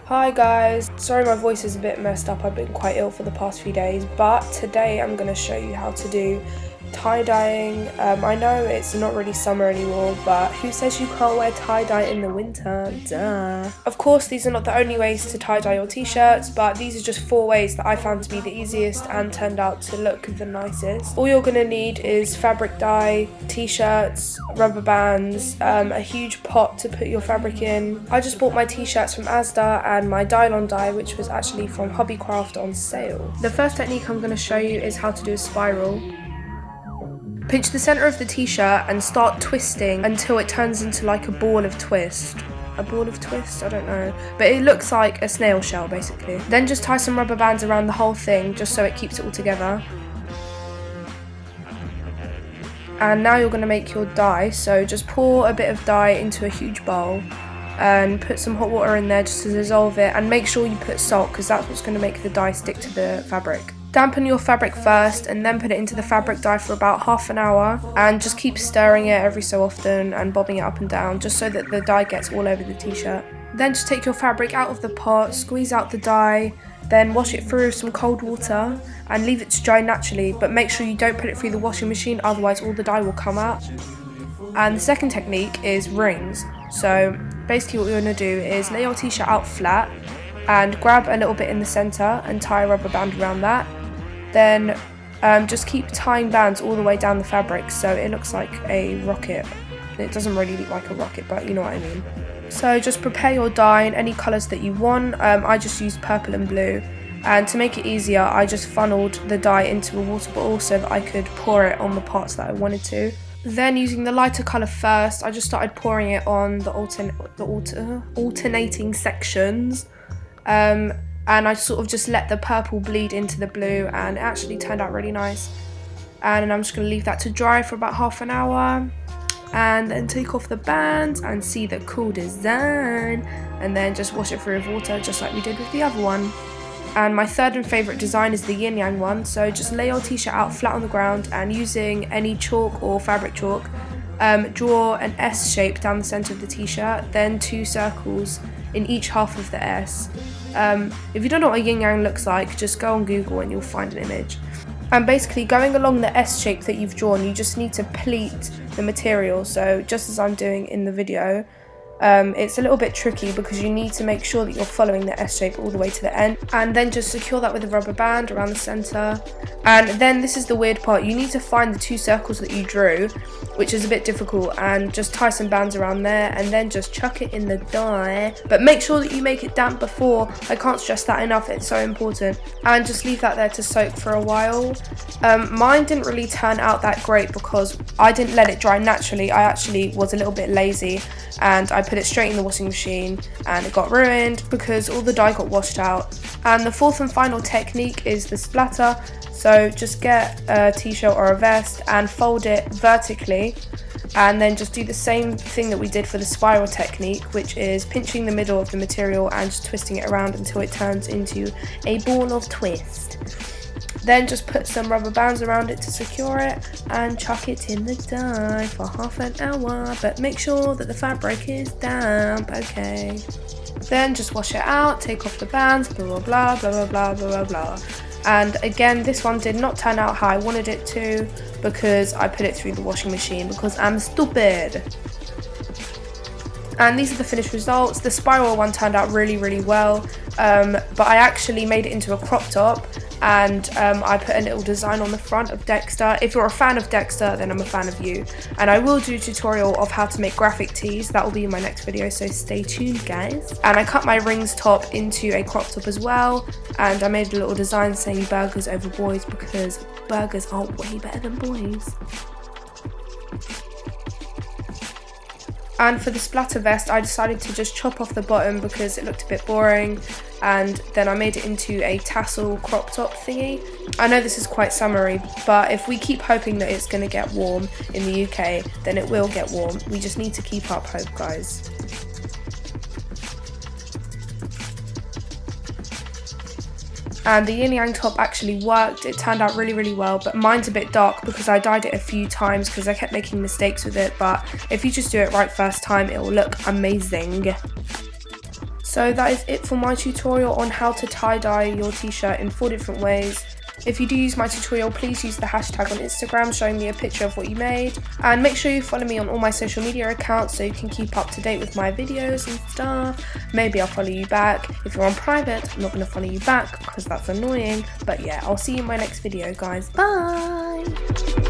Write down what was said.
Hi guys, sorry my voice is a bit messed up, I've been quite ill for the past few days, but today I'm going to show you how to do tie-dyeing. I know it's not really summer anymore, but who says you can't wear tie-dye in the winter? Duh. Of course, these are not the only ways to tie-dye your t-shirts, but these are just 4 ways that I found to be the easiest and turned out to look the nicest. All you're going to need is fabric dye, t-shirts, rubber bands, a huge pot to put your fabric in. I just bought my t-shirts from Asda and my Dylon dye, which was actually from Hobbycraft on sale. The first technique I'm going to show you is how to do a spiral. Pinch the center of the t-shirt and start twisting until it turns into like a ball of twist. A ball of twist? I don't know. But it looks like a snail shell basically. Then just tie some rubber bands around the whole thing just so it keeps it all together. And now you're going to make your dye. So just pour a bit of dye into a huge bowl and put some hot water in there just to dissolve it, and make sure you put salt because that's what's going to make the dye stick to the fabric. Dampen your fabric first and then put it into the fabric dye for about half an hour, and just keep stirring it every so often and bobbing it up and down just so that the dye gets all over the t-shirt. Then just take your fabric out of the pot, squeeze out the dye, then wash it through some cold water and leave it to dry naturally, but make sure you don't put it through the washing machine, otherwise all the dye will come out. And the second technique is rings. So basically what we're going to do is lay your t-shirt out flat and grab a little bit in the center and tie a rubber band around that. Then just keep tying bands all the way down the fabric so it looks like a rocket. It doesn't really look like a rocket, but you know what I mean. So just prepare your dye in any colours that you want. I just used purple and blue, and to make it easier I just funneled the dye into a water bottle so that I could pour it on the parts that I wanted to. Then using the lighter colour first, I just started pouring it on the alternating sections. And I sort of just let the purple bleed into the blue, and it actually turned out really nice. And I'm just going to leave that to dry for about half an hour, and then take off the bands and see the cool design, and then just wash it through with water just like we did with the other one. And my third and favourite design is the yin yang one, so just lay your t-shirt out flat on the ground and using any chalk or fabric chalk, draw an S shape down the centre of the t-shirt, then 2 circles in each half of the S. If you don't know what a yin yang looks like, just go on Google and you'll find an image. And basically going along the S shape that you've drawn, you just need to pleat the material, so just as I'm doing in the video. It's a little bit tricky because you need to make sure that you're following the S shape all the way to the end, and then just secure that with a rubber band around the center. And then this is the weird part, you need to find the 2 circles that you drew, which is a bit difficult, and just tie some bands around there and then just chuck it in the dye. But make sure that you make it damp before. I can't stress that enough, it's so important. And just leave that there to soak for a while. Mine didn't really turn out that great because I didn't let it dry naturally. I actually was a little bit lazy and I put it straight in the washing machine and it got ruined because all the dye got washed out. And the fourth and final technique is the splatter. So just get a t-shirt or a vest and fold it vertically, and then just do the same thing that we did for the spiral technique, which is pinching the middle of the material and just twisting it around until it turns into a ball of twist. Then just put some rubber bands around it to secure it and chuck it in the dye for half an hour, but make sure that the fabric is damp, okay? Then just wash it out, take off the bands, blah blah blah blah blah blah blah blah. And again, this one did not turn out how I wanted it to because I put it through the washing machine because I'm stupid. And these are the finished results. The spiral one turned out really well, but I actually made it into a crop top, and I put a little design on the front of Dexter. If you're a fan of Dexter, then I'm a fan of you. And I will do a tutorial of how to make graphic tees. That will be in my next video, so stay tuned guys. And I cut my rings top into a crop top as well, and I made a little design saying burgers over boys because burgers are way better than boys. And for the splatter vest, I decided to just chop off the bottom because it looked a bit boring, and then I made it into a tassel crop top thingy. I know this is quite summery, but if we keep hoping that it's going to get warm in the UK, then it will get warm. We just need to keep up hope, guys. and the yin yang top actually worked. It turned out really well, but mine's a bit dark because I dyed it a few times because I kept making mistakes with it, but if you just do it right first time, it will look amazing. So that is it for my tutorial on how to tie-dye your t-shirt in 4 different ways. If you do use my tutorial, please use the hashtag on Instagram showing me a picture of what you made. And make sure you follow me on all my social media accounts so you can keep up to date with my videos and stuff. Maybe I'll follow you back. If you're on private, I'm not going to follow you back because that's annoying. But yeah, I'll see you in my next video, guys. Bye!